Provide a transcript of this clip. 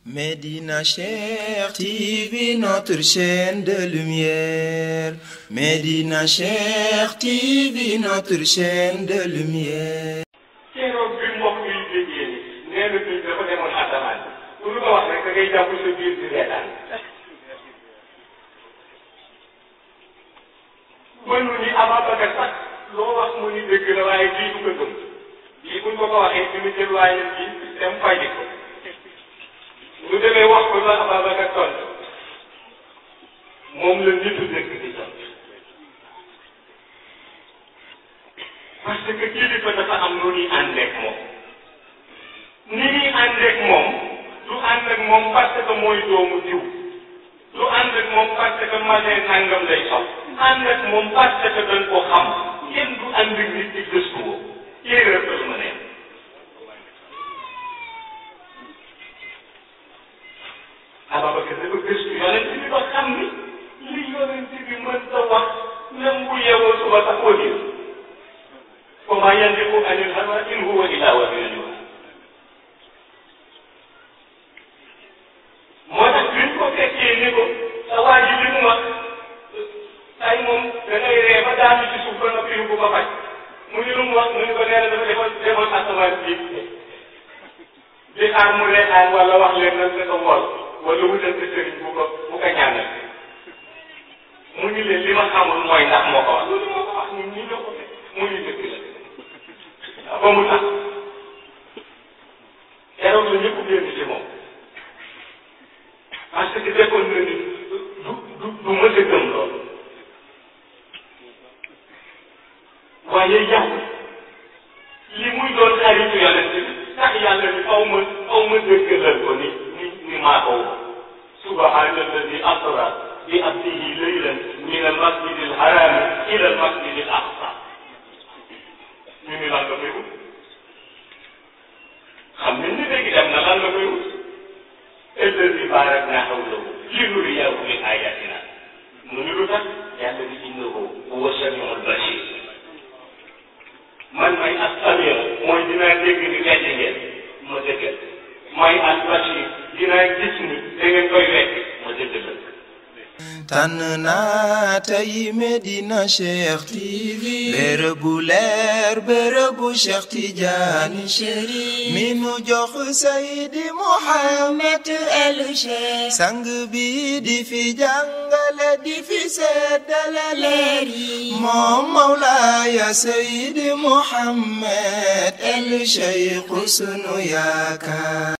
Médina Cheikh TV, notre chaîne de lumière. Médina Cheikh TV, notre chaîne de lumière. keroog bi mbokk yi déggee ni nee na bii dafa demoon asamaan pour lu ko wax rek da ngay jàpp sa biir di reetaan mënu ni Ababacar sax loo wax mu ni dëgg la waaye lii du ko gëm lii buñ ko waxee fi mu jël waaye lii dem faji ko lu demee wax ko la Ababacar tontu moom la nitu dëgg di tontu parce que kilifa dafa am lu ñuy ànd ak moom ni ñuy ànd ak moom du ànd ak moom parce que mooy doomu diw du ànd ak moom parce que masin nangam lay sox ànd ak moom parce que dañ ko xam kenn du ànd ak nit di gëstu woo erreur la ma ne Ababacar dafa gëstu yonent bi ba xam ni li yonent bi mën ta wax même bu yeewoo suba sax koo diw وما ينطق عن الهوى إن هو إلا وحي يوحى moo tax bi ñu ko fekkee ni ko sa waa ji li mu wax ay moom da ngay ree ba daanu ci suuf ba noppi bu ko faj mu ni lu mu wax mu ni ko nee na dafa demoon asamaan bi di xaar mu reetaan wala wax leen nan nga ko wol wala wutal ko sëriñ bu ko ñaanal mu ni leen li ma xamul mooy ndax moo ko wax loolu moo ko wax ñun ñi ñoo ko fekk mu ni dëgg la ba mu tax keroog la ñëpp génn ci moom parce que defoon na ni du mës a gëm loolu waaye yàlla li muy doon xaritu yonent bi tax yàlla ni aw ma dëggalal ko ni maa ko subhaana alladi asra bi abdihi laylan min al masjid al haram ila al masjid al aqsa ñu ni lan la koy wut xam nañ ni léegi dem na lan la koy wut alladi baaraknaa hawlahu linuriyahu min ayatina mu ni lu tax yàlla ni innahu huwa samiul basir man may as-samiu mooy dinaa dégg ni weddi ngeen ma dëggal may al-basir dinaa gis ni da ngeen koy weddi ma dëggal tànn naa tey Médina Cheikh TV bërëbu leer bërëbu Cheikh Tidiane Chérif mi nu jox Seydi Mouhamed El Cheikh sang bi di fi jàngale di fi seddale leer yi moom Mawlaaya Seydi Mouhamed El Cheikh sunu yaakaar